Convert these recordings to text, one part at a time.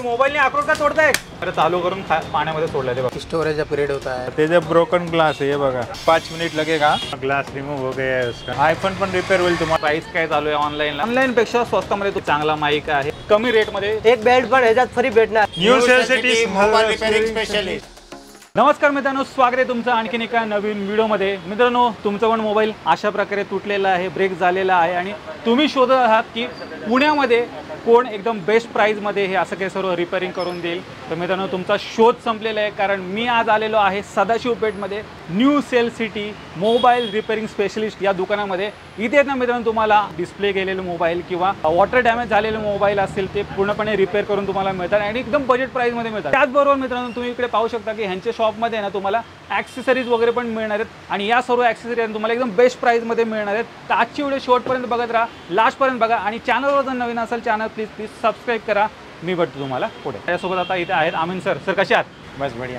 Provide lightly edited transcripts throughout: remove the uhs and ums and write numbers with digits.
Mobile ने आक्रोश का तोड़ताय? अरे चालू करून पाण्यामध्ये सोडलं ते बघा. स्टोरेज अपग्रेड होता है. ते जब ब्रोकन ग्लास है ये बघा 5 मिनट लगेगा. ग्लास रिमूव हो गया है उसका. आईफोन पण रिपेअर होईल तुम्हाला. प्राइस काय चालू आहे ऑनलाईन पेक्षा स्वस्तामध्ये तो चांगला माईक आहे. कमी रेट मध्ये एक बेल्ट पण ह्याच्यात फ्री भेटणार. New cell city mobile repairing specialist. नमस्कार मित्रांनो, स्वागत आहे तुमचं आणखीन एका नवीन व्हिडिओमध्ये. मित्रांनो, तुमचा पण मोबाईल अशा प्रकारे तुटलेला आहे, ब्रेक झालेला आहे आणि तुम्ही शोधत आहात की पुण्यामध्ये कोण एकदम बेस्ट प्राईजमध्ये हे असं काही सर्व रिपेअरिंग करून देईल. तर मित्रांनो, तुमचा शोध संपलेला आहे, कारण मी आज आलेलो आहे सदाशिव पेठमध्ये new cell city mobile repairing specialist या दुकानामध्ये. इथे ना मित्रांनो, तुम्हाला डिस्प्ले गेलेले मोबाईल किंवा वॉटर डॅमेज झालेले मोबाईल असतील ते पूर्णपणे रिपेअर करून तुम्हाला मिळतात आणि एकदम बजेट प्राईजमध्ये मिळतात. त्याचबरोबर मित्रांनो, तुम्ही इकडे पाहू शकता की ह्यांच्या शॉपमध्ये ना तुम्हाला ॲक्सेसरीज वगैरे पण मिळणार आहेत आणि या सर्व ॲक्सेसरीज तुम्हाला एकदम बेस्ट प्राईजमध्ये मिळणार आहेत. तर आजची व्हिडिओ शेवटपर्यंत बघत राहा, लास्टपर्यंत बघा आणि चॅनलवर जर नवीन असेल चॅनल प्लीज सबस्क्राईब करा. मी भेटतो तुम्हाला पुढे. त्यासोबत आता इथे आहेत आमिन सर. सर कसे आहात? बस बढ़िया.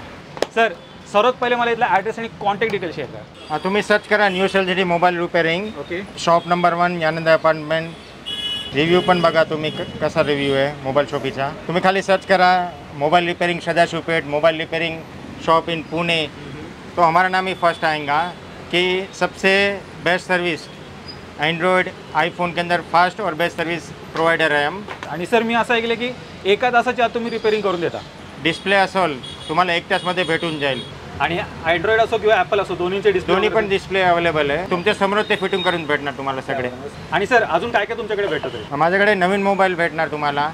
सर सर्वात पहिले मला इथला ॲड्रेस आणि कॉन्टॅक्ट डिटेल्स शेअर करा. तुम्ही सर्च करा new cell city mobile repairing. Okay. Shop number 1 Anand apartment. Review पण बघा तुम्ही कसा रिव्ह्यू आहे मोबाईल शॉपीचा. तुम्ही खाली सर्च करा mobile repairing Sadashiv Peth mobile repairing shop in Pune, तो हमारा नाम ही फर्स्ट आएगा कि सबसे बेस्ट सर्विस एंड्रॉयड आईफोन के अंदर फास्ट और बेस्ट सर्विस प्रोवाइडर है हम. आणि सर मी असं ऐकलं की एका तासाच्या आत तुम्ही रिपेअरिंग करून देता. डिस्प्ले असेल तुम्हाला 1 तासमध्ये भेटून जाईल आणि अँड्रॉइड असो किंवा ॲपल असो दोन्हीचे दोन्ही पण डिस्प्ले अवेलेबल आहे. तुमच्या समोर ते फिटिंग करून भेटणार तुम्हाला सगळे. आणि सर अजून काय काय तुमच्याकडे भेटत आहे? माझ्याकडे नवीन मोबाईल भेटणार तुम्हाला.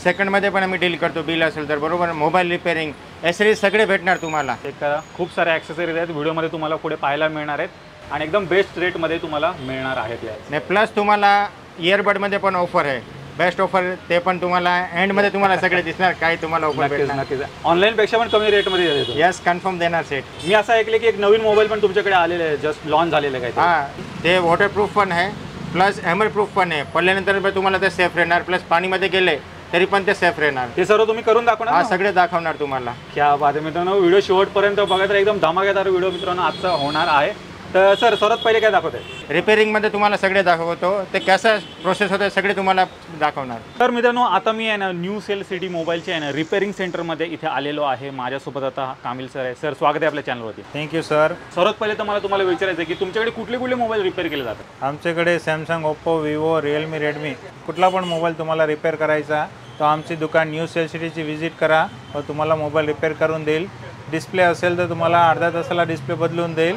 सेकंडमध्ये पण आम्ही डील करतो बिल असेल तर. बरोबर. मोबाईल रिपेअरिंग ॲसेसरीज सगळे भेटणार तुम्हाला. एक खूप सारे ॲक्सेसरीज आहेत व्हिडिओमध्ये तुम्हाला पुढे पाहायला मिळणार आहेत आणि एकदम बेस्ट रेटमध्ये तुम्हाला मिळणार आहेत. नाही प्लस तुम्हाला इयरबडमध्ये पण ऑफर आहे, बेस्ट ऑफर. ते पण तुम्हाला एंडमध्ये तुम्हाला सगळे दिसणार काय तुम्हाला ऑफर भेटणार. नक्कीच ऑनलाईन पेक्षा पण कमी रेटमध्ये देतो. यस कन्फर्म देणार सेट. मी असं ऐकलं की एक नवीन मोबाईल पण तुमच्याकडे आलेले आहे, जस्ट लॉन्च झालेलं आहे काय? हां, ते वॉटरप्रूफ पण आहे प्लस हॅमर प्रूफ पण आहे. पडल्यानंतर तुम्हाला ते सेफ राहणार, प्लस पाणीमध्ये गेले तरी पण ते सेफ राहणार. ते सर्व तुम्ही करून दाखवणार? हां, सगळे दाखवणार तुम्हाला. क्या बात आहे मित्रांनो, व्हिडिओ शेवटपर्यंत बघा तर एकदम धमाकेदार व्हिडिओ मित्रांनो आजचा होणार आहे. तर सर सर्वात पहिले काय दाखवत आहे? रिपेअरिंगमध्ये तुम्हाला सगळे दाखवतो, ते कसं प्रोसेस होतं सगळे तुम्हाला दाखवणार. तर मित्रांनो, आता मी आहे ना न्यू सेल सिटी मोबाईलचे आहे ना रिपेअरिंग सेंटरमध्ये इथे आलेलो आहे. माझ्यासोबत आता कामिल सर आहे. सर स्वागत आहे आपल्या चॅनलवरती. Thank you sir. सर्वात पहिले तर मला तुम्हाला विचारायचं आहे की तुमच्याकडे कुठले कुठले मोबाईल रिपेअर केले जातात? आमच्याकडे Samsung, Oppo, Vivo, Realme, Redmi कुठला पण मोबाईल तुम्हाला रिपेअर करायचा तो आमची दुकान न्यू सेल सिटीची व्हिजिट करा व तुम्हाला मोबाईल रिपेअर करून देईल. डिस्प्ले असेल तर तुम्हाला अर्ध्या तासाला डिस्प्ले बदलून देईल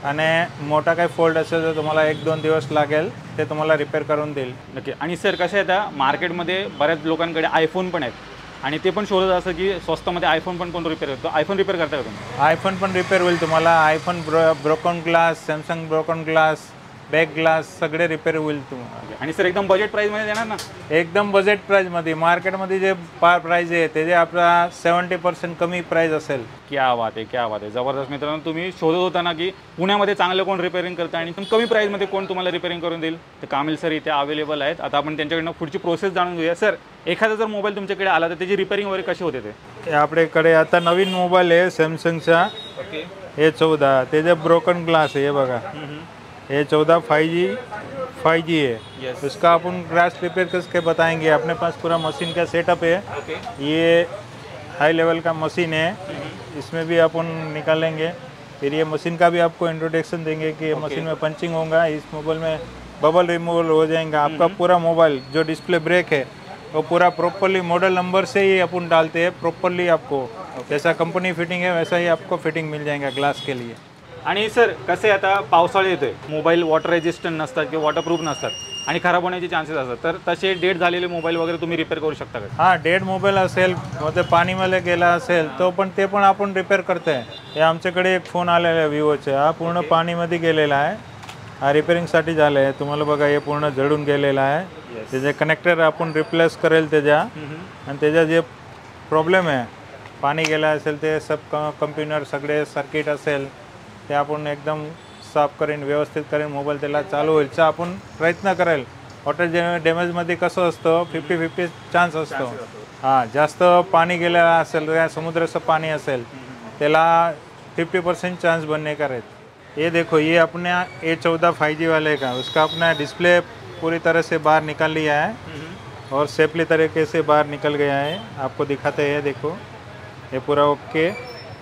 आणि मोठा काही फॉल्ट असेल तर तुम्हाला 1-2 दिवस लागेल, ते तुम्हाला रिपेअर करून देईल. नक्की. आणि सर कसं आहे, आता मार्केटमध्ये बऱ्याच लोकांकडे आयफोन पण आहेत आणि ते पण शोधत असं की स्वस्तामध्ये आयफोन पण कोण रिपेअर करतो. आयफोन रिपेअर करता का तुम्ही? आयफोन पण रिपेअर होईल तुम्हाला. IPhone broken glass, Samsung broken glass, back glass सगळे रिपेअर होईल तुम्हाला. आणि सर एकदम बजेट प्राईजमध्ये देणार ना? एकदम बजेट प्राईजमध्ये. मार्केटमध्ये जे प्राईज आहे ते जे आपला 70% कमी प्राईज असेल. क्या बात आहे, क्या बात आहे, जबरदस्त. मित्रांनो, तुम्ही शोधत होता ना की पुण्यामध्ये चांगलं कोण रिपेअरिंग करतं आणि कमी प्राईजमध्ये कोण तुम्हाला रिपेअरिंग करून देईल, तर कामिल सर इथे अवेलेबल आहेत. आता आपण त्यांच्याकडनं पुढची प्रोसेस जाणून घेऊया. सर एखादा जर मोबाईल तुमच्याकडे आला तर त्याची रिपेअरिंग वगैरे कशी होते? ते आपल्याकडे आता नवीन मोबाईल आहे सॅमसंगचा. ओके. A14 ते जे ब्रोकन ग्लास है, ये बघा A14 5G है. Yes. उसका अपन ग्लास रिपेयर करके बताएंगे. अपने पास पूरा मशीन का सेटअप है. ओके. ये हाई लेवल का मशीन है, इसमें भी अपन निकालेंगे. फिर ये मशीन का भी आपको इंट्रोडक्शन देंगे कि ये मशीन में पंचिंग होगा, इस मोबाइल में बबल रिमूवल हो जाएगा. आपका पूरा मोबाइल जो डिस्प्ले ब्रेक है वो पूरा प्रॉपरली मॉडल नंबर से ही अपन डालते हैं प्रॉपरली. आपको जैसा कंपनी फिटिंग है वैसा ही आपको फिटिंग मिल जाएगा ग्लास के लिए. आणि सर कसं आहे, आता पावसाळा येतोय, मोबाईल वॉटर रेजिस्टंट नसतात किंवा वॉटरप्रूफ नसतात आणि खराब होण्याचे चान्सेस असतात, तर तसे डेट झालेले मोबाईल वगैरे तुम्ही रिपेअर करू शकता का? हां, डेड मोबाईल असेल मग ते पाणीमध्ये गेला असेल तो पण ते पण आपण रिपेअर करतो आहे. हे आमच्याकडे एक फोन आलेला आहे विवोचा, हा पूर्ण पाणीमध्ये गेलेला आहे. हा रिपेअरिंगसाठी झालं आहे. तुम्हाला बघा हे पूर्ण जळून गेलेला आहे. त्याचे कनेक्टर आपण रिप्लेस करेल त्याच्या. आणि त्याचा जे प्रॉब्लेम आहे पाणी गेला असेल ते सब कम्प्युटर सगळे सर्किट असेल ते आपण एकदम साफ करेन, व्यवस्थित करेन, मोबाईल त्याला चालू होईल आपण प्रयत्न करेल. वॉटर डॅमेजमध्ये कसं असतं 50-50 चान्स असतो. हां, जास्त पाणी गेलेलं असेल या समुद्राचं पाणी असेल त्याला 50% चांस बनने का रहता. ये देखो, ये अपने A14 5G वाले का, उसका अपना डिस्प्ले पूरी तरह से बाहर निकाल लिया है. और सेफली तरीके से बाहर निकल गया है। आपको दिखाते हैं, देखो ये पूरा ओके।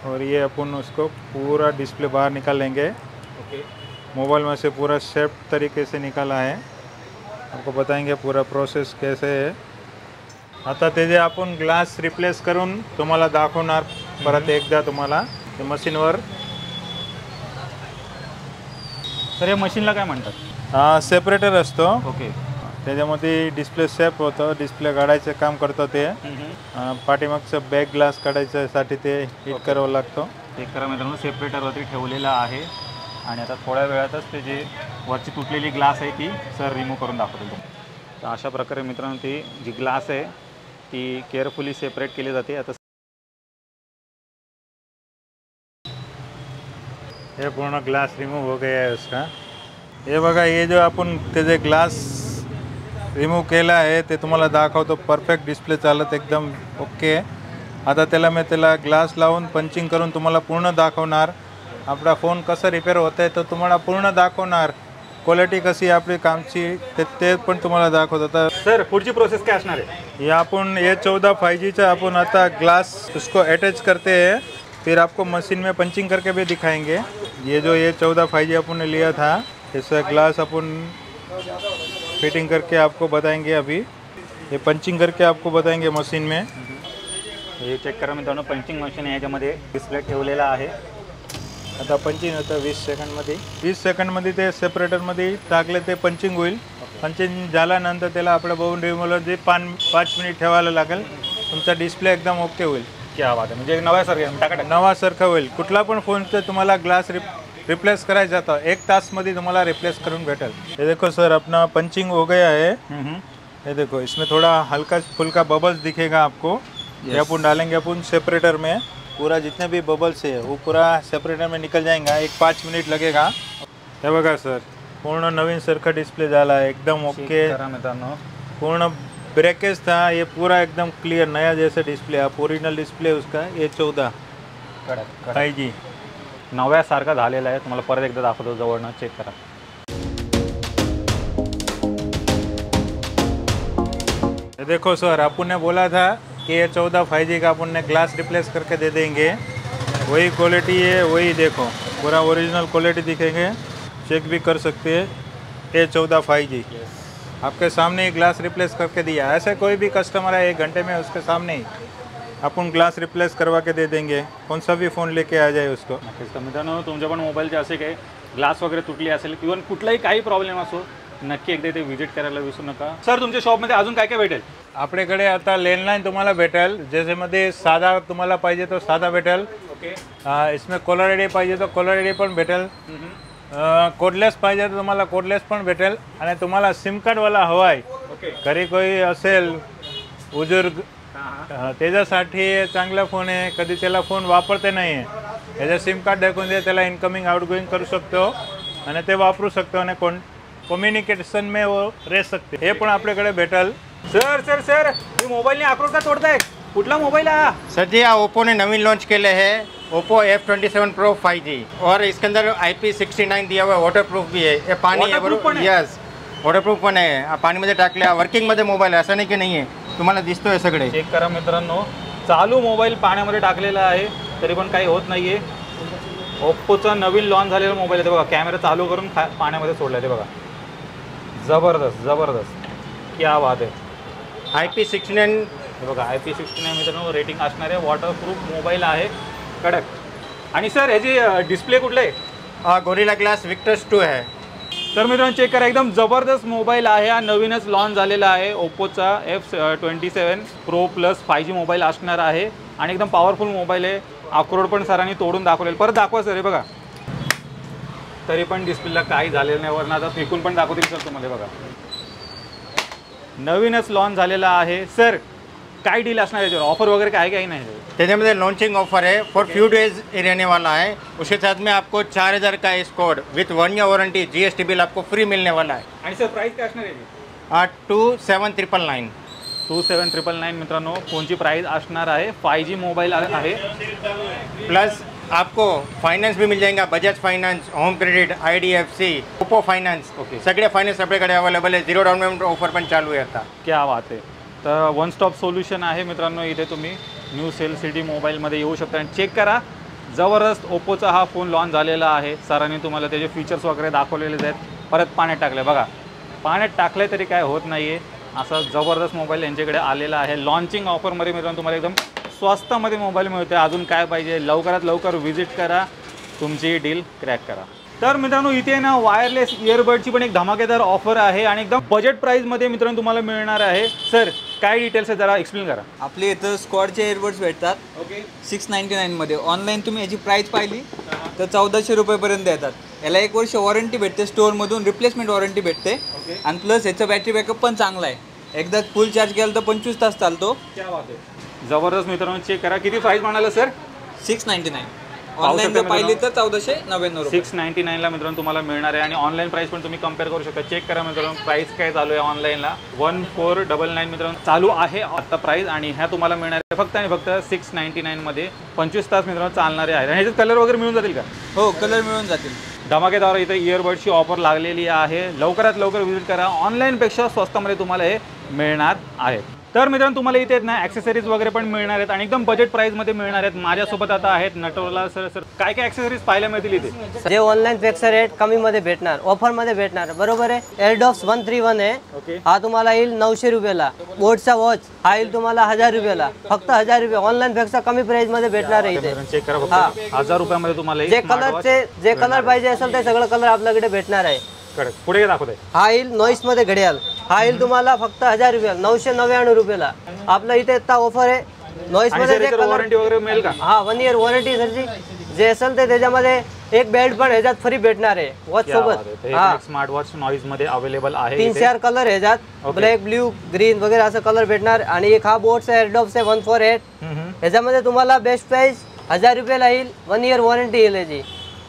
और ये अपन उसको पूरा डिस्प्ले बाहर निकाल लेंगे। ओके, मोबाइल में से पूरा सेफ तरीके से निकाला है। आपको बताएंगे पूरा प्रोसेस कैसे है। आता त्याचे आपण ग्लास रिप्लेस करून तुम्हाला दाखवणार परत एकदा तुम्हाला ते मशीनवर। तर या मशीनला काय म्हणतात? सेपरेटर असतो, ओके, त्याच्यामध्ये डिस्प्ले सेफ होतं, डिस्प्ले काढायचं काम करतं ते। पाठीमागचं बॅक ग्लास काढायच्यासाठी ते हिट करावं लागतं। चेक करा मित्रांनो, सेपरेटरवरती ठेवलेला आहे आणि आता थोड्या वेळातच ते जे वरची तुटलेली ग्लास आहे ती सर रिमूव्ह करून दाखवतो। तर अशा प्रकारे मित्रांनो ती जी ग्लास आहे ती केअरफुली सेपरेट केली जाते। आता ये पूर्ण ग्लास रिमूव हो गया है उसका। हे बघा, ये जो आपण त्याचे ग्लास रिमूव केला आहे ते तुम्हाला दाखवतो। परफेक्ट डिस्प्ले चालत एकदम ओके। आता त्याला ग्लास लावून पंचिंग करून तुम्हाला पूर्ण दाखवणार। आपला फोन कसं रिपेअर होतं आहे तर तुम्हाला पूर्ण दाखवणार। क्वालिटी कशी आहे आपली कामची ते पण तुम्हाला दाखवत होता। सर पुढची प्रोसेस काय असणार आहे? ये अपन ये 14 5G अपन आता ग्लास उसको अटैच करते हैं, फिर आपको मशीन में पंचिंग करके भी दिखाएंगे। ये जो ये 14 5G अपन ने लिया था, इसका ग्लास अपन फिटिंग करके आपको बताएंगे। अभी ये पंचिंग करके आपको बताएंगे मशीन में। हे चेक करा मित्रांनो, पंचिंग मशीन आहे, याच्यामध्ये डिस्प्ले ठेवलेला आहे। आता पंचिंग होतं 20 सेकंडमध्ये। 20 सेकंडमध्ये ते सेपरेटरमध्ये टाकले ते पंचिंग होईल। पंचिंग झाल्यानंतर त्याला आपल्या बाउंड्रीमध्ये जे 5 मिनिट ठेवायला लागेल, तुमचा डिस्प्ले एकदम ओके होईल। क्या बात आहे, म्हणजे नव्यासारखं टाकाटाक नवासारखं होईल। कुठला पण फोनचं तुम्हाला ग्लास रिप्लेस करायचा था 1 तासमध्ये तुम्हाला रिप्लेस करून भेटेल। ये देखो सर, अपना पंचिंग हो गया है। ये देखो, इसमें थोड़ा हल्का फुल्का बबल्स दिखेगा आपको। ये अपन डालेंगे अपन सेपरेटर में। पूरा जितने भी बबल्स है वो पूरा सेपरेटर में निकल जाएगा। 5 मिनिट लगेगा। हे बघा सर, पूर्ण नवीन सारखा डिस्प्ले झाला है, एकदम ओके। करा मित्रांनो, पूर्ण ब्रेकेज था, ये पूरा एकदम क्लियर नया जैसा डिस्प्ले। आप ओरिजिनल डिस्प्ले उसका ये 14 5G नव्यासारखा झालेला आहे। तुम्हाला परत एकदा दाखवतो जवळनं, चेक करा। ये देखो सर, अपन ने बोला था कि ये 14 5G का अपन ने ग्लास रिप्लेस करके दे देंगे। वही क्वालिटी है, वही देखो पूरा ओरिजिनल क्वालिटी दिखेंगे, चेक भी कर सकते हैं। ये 14 5G आपके सामने ही ग्लास रिप्लेस करके दिया। ऐसे कोई भी कस्टमर है 1 घंटे में उसके सामने ही अपन ग्लास रिप्लेस करवा के दे देंगे। कौन सा भी फ़ोन लेके आ जाए उसको। नक्कीच। तर मित्रांनो, तुमच्या पण मोबाईलचे असे काही ग्लास वगैरे तुटली असेल, इव्हन कुठलाही काही प्रॉब्लेम असो, नक्की एकदा इथे व्हिजिट करायला विसरू नका। सर तुमच्या शॉपमध्ये अजून काय काय भेटेल? आपल्याकडे आता लैंडलाइन तुम्हाला भेटेल, जैसेमध्ये साधा तुम्हाला पाहिजे तो साधा भेटेल। ओके, इसमें कॉलर आय डी पाहिजे तो कॉलर आय डी पण भेटेल। कोडलेस पाहिजे तर तुम्हाला कोडलेस पण भेटेल। आणि तुम्हाला सिम कार्डवाला हवा आहे, ओके, घरी कोई असेल बुजुर्ग, त्याच्यासाठी चांगला फोन आहे। कधी त्याला फोन वापरते नाही आहे, याचा सिम कार्ड दाखवून दे, त्याला इनकमिंग आउटगोइंग करू शकतो आणि ते वापरू शकतो आणि कम्युनिकेशन में वो रह सकते। हे पण आपल्याकडे भेटेल। सर सर सर हे मोबाईलने आक्रोश का तोडताय? कुठला मोबाईल आहे? सर जी, ओप्पो ने नवीन लॉन्च केले हैं ओप्पो F27 Pro 5G, और इसके अंदर IP69 दिया हुआ है, वाटर प्रूफ भी है। ये पानी Waterproof पण आहे? यस, वाटर प्रूफ पण आहे। आप पाणीमध्ये टाकल्या वर्किंगमध्ये मोबाईल आहे, असं नाही की नाही आहे, तुम्हाला दिसतोय सगळे। चेक करा मित्रांनो, चालू मोबाईल पाण्यामध्ये टाकलेला आहे तरी पण काही होत नाहीये। ओप्पोचा नवीन लॉन्च झालेला मोबाईल आहे, बघा कॅमेरा चालू करून पाण्यामध्ये सोडला आहे, बघा जबरदस्त जबरदस्त, क्या बात आहे। IP69 हे बघा IP69 मित्रांनो रेटिंग असणारे वॉटरप्रूफ मोबाईल आहे, कडक। आणि सर ह्याची डिस्प्ले कुठलं आहे? गोरिल्ला ग्लास विक्टर्स 2 है। तर मित्रांनो चेक करा, एकदम जबरदस्त मोबाईल आहे, हा नवीनच लॉन्च झालेला आहे। ओप्पोचा F27 Pro Plus 5G mobile असणार आहे आणि एकदम पॉवरफुल मोबाईल आहे। अक्रोड पण सरांनी तोडून दाखवलेलं, परत दाखवा सर। हे बघा, तरी पण डिस्प्लेला काही झालेलं नाही, वरनं आता फेकून पण दाखवतील सर तुम्हाला। बघा नवीनच लॉन्च झालेला आहे। सर काय डील असणार याच्यावर, ऑफर वगैरह काय काही नाही? त्याच्यामध्ये लॉन्चिंग ऑफर है, फॉर फ्यू डेज रहने वाला है। उसके साथ में आपको 4000 का स्कोड with 1 year warranty, GST bill आपको फ्री मिलने वाला है। आणि सर प्राइस काय असणार आहे? 27999 27999 मित्रांनो फोनची प्राइस असणार आहे। 5G मोबाईल आहे, प्लस आपको फाइनेंस भी मिल जाएगा, Bajaj finance, home credit, IDFC, Oppo finance, okay. सगळे फाइनेंस आपल्याकडे अवेलेबल है। 0 डाउन पेमेंट ऑफर पण चालू आहे आता। क्या बात आहे। तर वन स्टॉप सोल्युशन आहे मित्रांनो. इथे तुम्ही न्यू सेल सिटी मोबाईलमध्ये येऊ शकता आणि चेक करा. जबरदस्त ओप्पोचा हा फोन लॉन्च झालेला आहे. सरांनी तुम्हाला त्याचे फीचर्स वगैरे दाखवलेले आहेत. परत पाण्यात टाकले बघा, पाण्यात टाकले तरी काय होत नाही आहे. असा जबरदस्त मोबाईल यांच्याकडे आलेला आहे. लॉन्चिंग ऑफरमध्ये मित्रांनो तुम्हाला एकदम स्वस्तामध्ये मोबाईल मिळतो. अजून काय पाहिजे, लवकरात लवकर व्हिजिट करा, तुमची डील क्रॅक करा. तर मित्रांनो इथे ना वायरलेस इयरबडची पण एक धमाकेदार ऑफर आहे आणि एकदम बजेट प्राईसमध्ये मित्रांनो तुम्हाला मिळणार आहे. सर काय डिटेल्स आहे जरा एक्सप्लेन करा. आपले इथं स्क्वॉडचे इयरबड्स भेटतात. ओके, 699मध्ये. ऑनलाईन तुम्ही याची प्राईस पाहिली तर 1400 रुपयेपर्यंत येतात. याला 1 वर्ष वॉरंटी भेटते, स्टोअरमधून रिप्लेसमेंट वॉरंटी भेटते आणि प्लस याचा बॅटरी बॅकअप पण चांगला आहे. एकदा फुल चार्ज केला तर 25 तास चालतो. क्या बात आहे, जबरदस्त मित्रांनो. चेक करा, किती प्राईस म्हणाला सर? 699. ऑनलाईन जर पाहिली तर 1499 रुपये. 699ला मित्रांनो तुम्हाला मिळणार आहे आणि ऑनलाईन प्राईस पण तुम्ही कम्पेअर करू शकता. चेक करा मित्रांनो प्राईस काय चालू आहे ऑनलाईनला. 1499 मित्रांनो चालू आहे आता प्राईस आणि ह्या तुम्हाला मिळणार आहे फक्त आणि फक्त 699मध्ये. 25 तास मित्रांनो चालणारे आहेत. आणि ह्याच्यात कलर वगैरे मिळून जातील का? हो, कलर मिळून जातील. धमाकेदार इथे इयरबडची ऑफर लागलेली आहे. लवकरात लवकर व्हिजिट करा. ऑनलाईनपेक्षा स्वस्तामध्ये तुम्हाला हे मिळणार आहे. तर मित्रांनो तुम्हाला इथे ना ॲक्सेसरीज वगैरे पण मिळणार आहेत आणि एकदम बजेट प्राईसमध्ये मिळणार आहेत. माझ्यासोबत आता आहेत नटोला सर. सर काय काय ॲक्सेसरीज पाहायला मिळतील इथे? जे ऑनलाईन पेक्षा रेट कमी मध्ये भेटणार, ऑफर मध्ये भेटणार. बरोबर आहे. एअरडॉप्स 131 आहे. ओके, हा तुम्हाला येईल 900 रुपयाला. बोटचा वॉच हा येईल तुम्हाला 1000 रुपयाला. फक्त 1000 रुपये. ऑनलाईन पेक्षा कमी प्राइस मध्ये भेटणार आहे इथे. चेक करा फक्त 1000 रुपयामध्ये तुम्हाला जे कलरचे जे कलर पाहिजे असेल ते सगळं कलर आपल्याकडे भेटणार आहे. कडक पुढे दाखवते. हा येईल नॉईस मध्ये घड्याळ. हा येईल तुम्हाला फक्त 1000 रुपयाला, 999 रुपयाला. आपलं इथे आता ऑफर आहे नॉईस मध्ये. जे वॉरंटी वगैरे मिळेल का? हा 1 इयर वॉरंटी सरची. जे असेल ते त्याच्यामध्ये एक बेल्ट पण ह्याच्यात फ्री भेटणार आहे वॉच सोबत. हा स्मार्ट वॉच नॉईज मध्ये अवेलेबल आहे. 3-4 कलर ह्याच्यात, ब्लॅक, ब्ल्यू, ग्रीन वगैरे असं कलर भेटणार. आणि एक हा बोटचा एअरडॉप्स आहे 148. ह्याच्यामध्ये तुम्हाला बेस्ट प्राइस 1000 रुपयाला येईल. 1 इयर वॉरंटी येईल याची.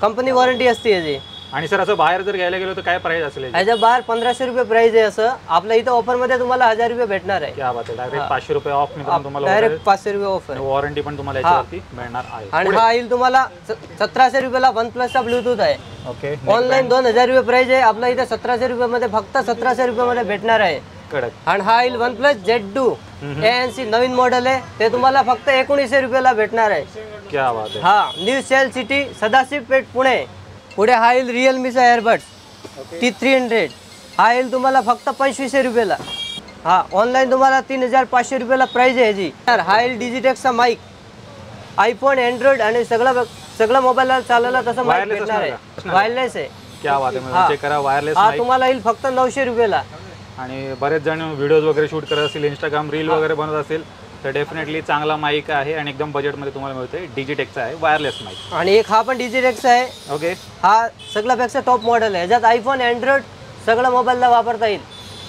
कंपनी वॉरंटी असते याची. आणि सर असं बाहेर जर घ्यायला गेलो तर काय प्राइस असेल? ह्याच्या बाहेर 1500 रुपये प्राइस आहे. असं आपल्या इथं ऑफर मध्ये तुम्हाला 1000 रुपये भेटणार आहे. क्या बात आहे. डायरेक्ट 500 रुपये ऑफ मित्रांनो तुम्हाला. डायरेक्ट 500 रुपये ऑफर. वॉरंटी पण तुम्हाला याच्यावरती मिळणार आहे. आणि हा येईल तुम्हाला 1700 रुपयाला. OnePlus चा ब्लूटूथ आहे. ओके, ऑनलाईन 2000 रुपये प्राइस आहे. आपल्या इथे 1700 रुपये मध्ये फक्त 1700 रुपये मध्ये भेटणार आहे. कडक. आणि हा येईल OnePlus Z2 ANC नवीन मॉडेल आहे. ते तुम्हाला फक्त 1900 रुपयाला भेटणार आहे. क्या बात आहे. हा न्यू सेल सिटी सदाशिव पेठ पुणे. पुढे हा येईल रिअलमीचा एअरबड्स T300. हा येईल तुम्हाला फक्त 2500 रुपयाला. हा ऑनलाईन तुम्हाला 3500 रुपयाला प्राइस आहे ह्याची. हा येईल डिजिटेक्सचा माईक. आयफोन, अँड्रॉइड आणि सगळं मोबाईलला चालायला तसं माईक भेटणार आहे. वायरलेस आहे. क्या बात आहे. चेक करा वायरलेस. हा तुम्हाला येईल फक्त 900 रुपयाला. आणि बरेच जण व्हिडिओज वगैरे शूट करत असतील, इंस्टाग्राम रील वगैरे बनवत असेल तर डेफिनेटली चांगला माईक आहे आणि एकदम बजेटमध्ये तुम्हाला मिळतोय. डिजिटेकचा आहे वायरलेस माईक. आणि एक हा पण डिजिटेक्सचा आहे. ओके, हा सगळ्यापेक्षा टॉप मॉडेल आहे. ह्याच्यात आयफोन, अँड्रॉइड सगळं मोबाईलला वापरता येईल.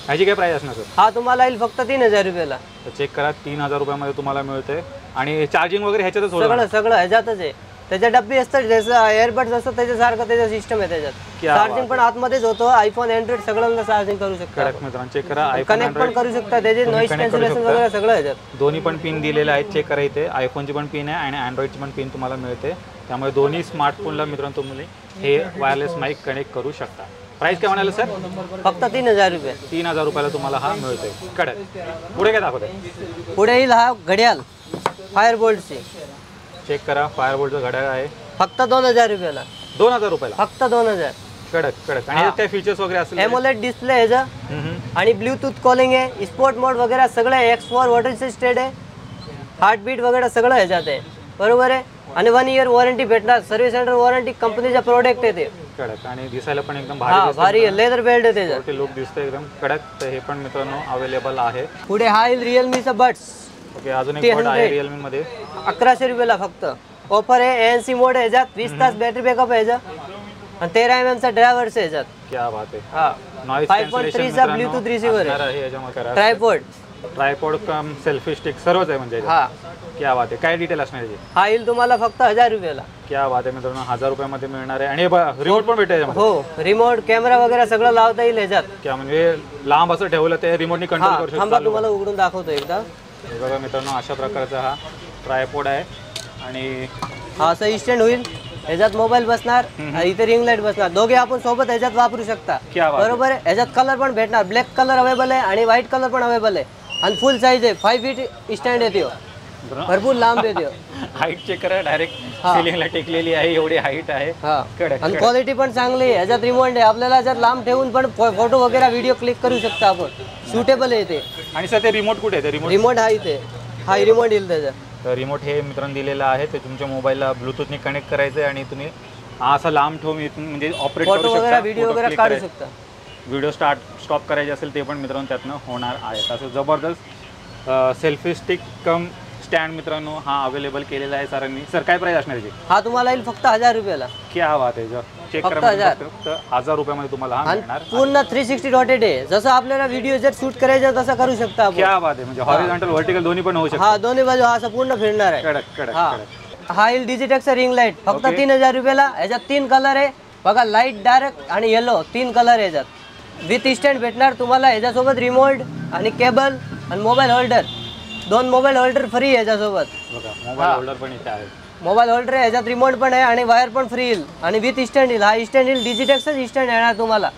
ह्याची काय प्राइस असणार सर? हा तुम्हाला येईल फक्त 3000 रुपयाला. तर चेक करा 3000 रुपयामध्ये तुम्हाला मिळतंय. आणि चार्जिंग वगैरे ह्याच्यातच सगळं ह्याच्यातच आहे. त्याच्या डब्बी असतात जसं एअरबड्स असतं त्याच्यासारखं त्याचं सिस्टम आहे. त्याच्यात चार्जिंग पण आतमध्येच होतं. आयफोन, अँड्रॉइड सगळ्यांना चार्जिंग करू शकता. मित्रांनो चेक करा. कनेक्ट पण करू शकता. त्याचे नॉईस कॅन्सलेशन वगैरे सगळं ह्याच्यात. दोन्ही पण पिन दिलेले आहेत. चेक करा इथे आयफोनची पण पिन आहे आणि अँड्रॉइडची पण पिन तुम्हाला मिळते. त्यामुळे दोन्ही स्मार्टफोनला मित्रांनो तुम्ही हे वायरलेस माईक कनेक्ट करू शकता. प्राइस काय म्हणाले सर? फक्त 3000 रुपये. 3000 रुपयाला तुम्हाला हा मिळतोय. कडक. पुढे काय दाखवतंय? पुढे येईल हा घड्याळ फायरबोल्टची. चेक करा फायरबोल्टचं घड्याळ आहे फक्त 2000 रुपयाला. 2000 रुपयाला. फक्त 2000. कडक कडक. आणि काय फीचर्स वगैरे असेल? एमोलेड डिस्प्ले आहे ह्याचं. आणि ब्लूटूथ कॉलिंग आहे. स्पोर्ट मोड वगैरे सगळं आहे. X4 वॉटर असिस्टेड आहे. हार्टबीट वगैरे सगळं ह्याच्यात आहे. बरोबर आहे. आणि 1 इयर वॉरंटी भेटणार. सर्व्हिस सेंटर वॉरंटी कंपनीचा प्रोडक्ट आहे ते. कडक. आणि दिसायला पण एकदम भारी आहे. लेदर बेल्ट आहे त्याच्यात. लुक दिसतंय एकदम कडक. तर हे पण मित्रांनो अवेलेबल आहे. पुढे हा येईल रिअलमीचा बड्स. ओके, अजून एक बड आहे रिअलमी मध्ये. 1100 रुपयाला फक्त. ऑफर आहे. ANC मोड आहे ह्याच्यात. 20 तास बॅटरी बॅकअप आहे ह्याच्यात. आणि 13 mm चा ड्रायव्हर्स आहे ह्याच्यात. क्या बात आहे. हा नॉईज 5.3 चा ब्लूटूथ रिसीव्हर आहे. ट्रायपॉड कम सेल्फी स्टिक सर्वच आहे म्हणजे. हा क्या बात आहे. काय डिटेल असणार याची? हा येईल तुम्हाला फक्त 1000 रुपयाला. क्या बात आहे मित्रांनो. 1000 रुपयामध्ये मिळणार आहे. आणि रिमोट पण भेटेल याच्यामध्ये. हो, रिमोट, कॅमेरा वगैरे सगळं लावता येईल ह्याच्यात. क्या म्हणजे लांब असं ठेवलं ते रिमोटनी कंट्रोल करू शकतो. थांबा तुम्हाला उघडून दाखवतो एकदा. हे बघा मित्रांनो अशा प्रकारचा हा ट्रायपॉड आहे. आणि हा असं स्टँड होईल. ह्याच्यात मोबाईल बसणार. इथे रिंग लाईट बसणार. दोघे आपण सोबत ह्याच्यात वापरू शकता. बरोबर आहे. ह्याच्यात कलर पण भेटणार. ब्लॅक कलर अवेलेबल आहे आणि व्हाईट कलर पण अवेलेबल आहे. आणि फुल साईज आहे, 5 फीट स्टँड येते, भरपूर लांब येते. हाईट चेक करा, डायरेक्ट हा. सिलिंगला टेकलेली आहे, एवढी हाईट आहे. हा कडक आणि क्वालिटी पण चांगली आहे. याच्यात रिमोट आहे, आपल्याला जर लांब ठेवून पण फोटो वगैरे व्हिडिओ क्लिक करू शकता आपण, सुटेबल आहे ते. आणि सर ते रिमोट कुठे आहे? ते रिमोट हा इथे, हा रिमोट येईल त्याचा. तर रिमोट हे मित्रांनो दिलेलं आहे, ते तुमच्या मोबाईलला ब्लूटूथने कनेक्ट करायचं आहे आणि तुम्ही असा लांब ठेवून इथून म्हणजे ऑपरेट करू फोटो वगैरे शकता, व्हिडिओ photo वगैरे click काढू करायचं. शकता. व्हिडिओ स्टॉप करायचे असेल ते पण मित्रांनो त्यातनं होणार आहे. असं जबरदस्त सेल्फी स्टिक कम स्टँड मित्रांनो हा अवेलेबल केलेला आहे सरांनी. सर काय प्राइस असणार याची? हा तुम्हाला येईल फक्त 1000 रुपयाला. क्या बात आहे, चेक फक्त करा 1000. फक्त 1000 रुपयामध्ये तुम्हाला हा आणि मिळणार. पूर्ण 360 डॉटेड आहे, जसं आपल्याला व्हिडिओ जर शूट करायचा तसं करू शकता आपण. क्या बात आहे, म्हणजे हॉरिझॉन्टल व्हर्टिकल दोन्ही पण होऊ शकतं. हा दोन्ही बाजू हा असं पूर्ण फिरणार आहे. कडक कडक हा कडक. हा येईल डिजिटेक्सचा रिंग लाईट फक्त 3000 रुपयाला. याच्यात 3 कलर आहे बघा, लाईट, डार्क आणि येलो, 3 कलर याच्यात. विथ स्टँड भेटणार तुम्हाला, याच्यासोबत रिमोट आणि केबल आणि mobile holder, 2 mobile holder free याच्यासोबत. बघा मोबाईल होल्डर पण इथे आहे. मोबाईल होल्डर आहे, याच्यात रिमोट पण आहे आणि वायर पण फ्री येईल आणि विथ स्टँड येईल. हा स्टँड येईल, डिजिटेक्सच स्टँड येणार तुम्हाला.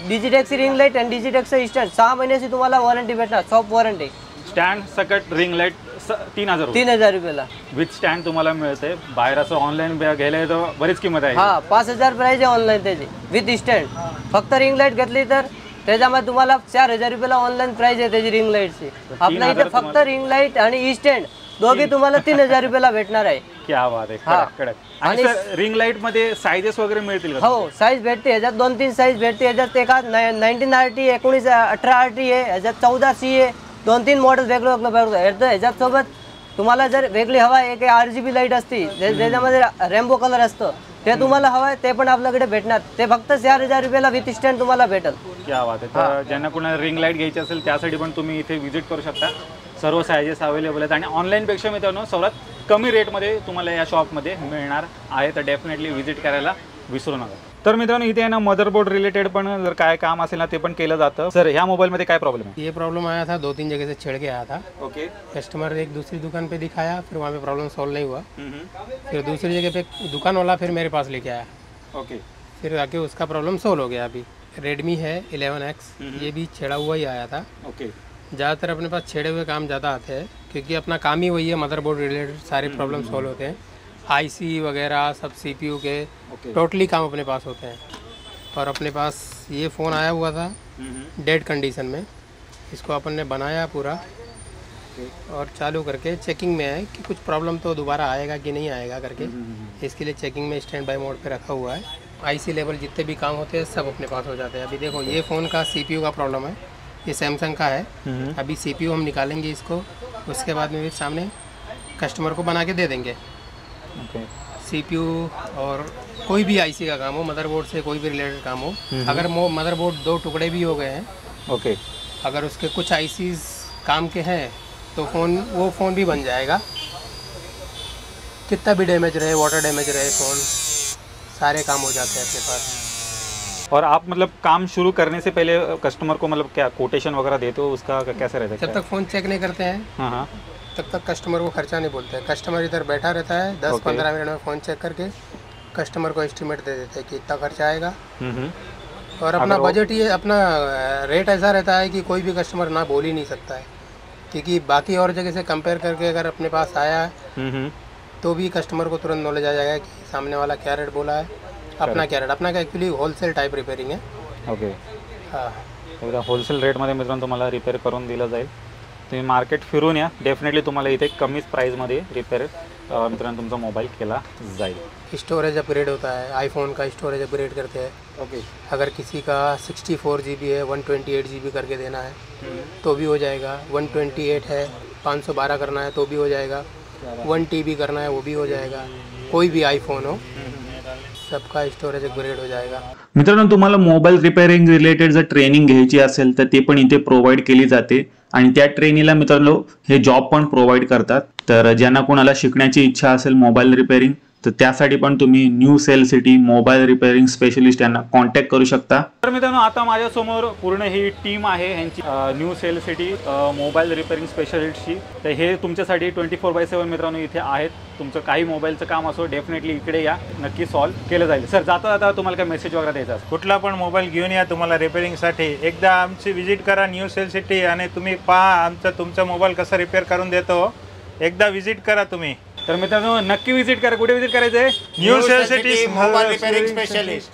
डिजिटेक्स रिंग लाईट आणि डिजिटेक्सचं स्टँड 6 महिन्याची तुम्हाला वॉरंटी भेटणार, सॉफ्ट वॉरंटी. स्टँड सकट रिंग लाईट 3000 रुपये 3000 रुपयाला विथ स्टँड तुम्हाला मिळते. बाहेर असं ऑनलाईन घ्यायला तर बरीच किंमत आहे. हा 5000 प्राइस आहे ऑनलाईन त्याची विथ स्टँड. फक्त रिंग लाईट घेतली तर त्याच्यामध्ये तुम्हाला 4000 रुपयाला ऑनलाईन प्राइस आहे त्याची रिंग लाईटची. आपल्या इथे फक्त रिंग लाईट आणि स्टँड दोघे तुम्हाला 3000 रुपयाला भेटणार आहे. क्या बात आहे, हा. कडक कडक. आणि रिंग लाईट मध्ये साईजेस वगैरे मिळतील का? हो साईज भेटते, याच्यात 2-3 साईज भेटते. याच्यात एका 19 RT, 19 18 RT आहे, याच्यात 14C आहे, 2-3 मॉडेल वेगळं. याच्यात सोबत तुम्हाला जर वेगळी हवा आहे, की RGB लाईट असते ज्याच्यामध्ये रेनबो कलर असतं, ते तुम्हाला हवं आहे ते पण आपल्याकडे भेटणार. ते फक्त 4000 रुपयाला विथ स्टँड तुम्हाला भेटेल. क्या बात आहे. तर ज्यांना कोणाला रिंग लाईट घ्यायची असेल त्यासाठी पण तुम्ही इथे व्हिजिट करू शकता. सर्व सायझेस अवेलेबल आहेत आणि ऑनलाईनपेक्षा मित्रांनो सर्वात कमी रेटमध्ये तुम्हाला या शॉपमध्ये मिळणार आहे. तर डेफिनेटली व्हिजिट करायला विसरू नका. तर मित्रांनो इथे आहे ना मदरबोर्ड रिलेटेड पण जर काय काम असेल ना ते पण केलं जातं. सर ह्या मोबाईलमध्ये काय प्रॉब्लेम आहे? ये प्रॉब्लम आया था, 2-3 जगह से छिड़ के आया था. ओके. कस्टमर एक दूसरी दुकान पे दिखाया, फिर वहाँ पे प्रॉब्लम सॉल्व नहीं हुआ. फिर दूसरी जगह पे दुकान वाला फिर मेरे पास लेके आया, ओके. फिर आके उसका प्रॉब्लम सॉल्व हो गया. अभी रेडमी है 11X, ये भी छेड़ा हुआ ही आया था. ओके. ज़्यादातर अपने पास छेड़े हुए काम ज़्यादा आते हैं, क्योंकि अपना काम ही वही है, मदरबोर्ड रिलेटेड सारे प्रॉब्लम सॉल्व होते हैं. IC वगैरह सब CPU के टोटली काम अपने पास होते हैं. और अपने पास ये फ़ोन आया हुआ था डेड कंडीशन में, इसको अपन ने बनाया पूरा और चालू करके चेकिंग में है कि कुछ प्रॉब्लम तो दोबारा आएगा कि नहीं आएगा करके. इसके लिए चेकिंग में स्टैंड बाय मोड पे रखा हुआ है. IC लेवल जितने भी काम होते हैं सब अपने पास हो जाते हैं. अभी देखो ये फ़ोन का CPU का प्रॉब्लम है, ये सैमसंग का है. अभी CPU हम निकालेंगे इसको, उसके बाद में भी सामने कस्टमर को बना के दे देंगे. ओके. CPU और कोई भी IC का काम हो, मदरबोर्ड से कोई भी रिलेटेड काम हो, अगर मदरबोर्ड 2 टुकड़े भी हो गए हैं, ओके. अगर उसके कुछ ICs काम के हैं तो वो फ़ोन भी बन जाएगा. कितना भी डैमेज रहे, वाटर डैमेज रहे, फ़ोन सारे काम हो जाते हैं अपने पास. और आप मतलब काम शुरू करने से पहले कस्टमर को मतलब क्या कोटेशन वगैरह देते हो, उसका कैसे रहता है? जब तक फ़ोन चेक नहीं करते हैं हाँ हाँ. तब तक कस्टमर को खर्चा नहीं बोलते हैं. कस्टमर इधर बैठा रहता है, 10-15 मिनट में फ़ोन चेक करके कस्टमर को एस्टिमेट दे देते हैं कि इतना खर्चा आएगा. और अपना बजट ये अपना रेट ऐसा रहता है कि कोई भी कस्टमर ना बोल ही नहीं सकता है, क्योंकि बाकी और जगह से कंपेयर करके अगर अपने पास आया है तो भी कस्टमर को तुरंत नॉलेज आ जाएगा कि सामने वाला क्या रेट बोला है, अपना क्या रेट. अपना का एक्चुअली होलसेल टाइप रिपेयरिंग है. ओके. हाँ, एकदा होलसेल रेटमध्ये मित्रांनो तुम्हाला रिपेअर करून दिलं जाईल. तुम्ही मार्केट फिरून या, डेफिनेटली तुम्हाला इथे कमीच प्राईजमध्ये रिपेअर मित्रांनो तुमचा मोबाईल केला जाईल. स्टोरेज अपग्रेड होता है, आईफोन का स्टोरेज अपग्रेड करते हैं. ओके. अगर किसी का 64 GB है, 128 GB करके देना है तो भी हो जाएगा. 128 है, 512 करना है तो भी हो जाएगा. 1 TB करना है वो भी हो जाएगा. कोई भी आईफोन हो, सबका स्टोरेज अपग्रेड हो जाएगा. मित्रांनो तुम्हाला मोबाईल रिपेअरिंग रिलेटेड जर ट्रेनिंग घ्यायची असेल तर ते पण इथे प्रोव्हाइड केली जाते आणि त्या ट्रेनिंगला मित्रांनो हे जॉब पण प्रोव्हाइड करतात. तर ज्यांना कोणाला शिकण्याची इच्छा असेल मोबाईल रिपेअरिंग तर त्यासाठी पण तुम्ही new cell city mobile repairing specialist यांना कॉन्टॅक्ट करू शकता. तर मित्रांनो, आता माझ्यासमोर पूर्ण ही टीम आहे ह्यांची, new cell city mobile repairing स्पेशलिस्टची. तर हे तुमच्यासाठी 24/7 मित्रांनो इथे आहेत. तुमचं काही मोबाईलचं काम असो, डेफिनेटली इकडे या, नक्की सॉल्व्ह केलं जाईल. सर, जाता जाता तुम्हाला काय मेसेज वगैरे द्यायचा असेल? कुठला पण मोबाईल घेऊन या तुम्हाला रिपेअरिंगसाठी, एकदा आमची विजिट करा न्यू सेल सिटी आणि तुम्ही पहा तुमचा मोबाईल कसा रिपेअर करून देतो. एकदा विजिट करा तुम्ही. तर मित्रांनो, नक्की विजिट करा. कुठे विजिट करायचं आहे? New cell city mobile repairing specialist.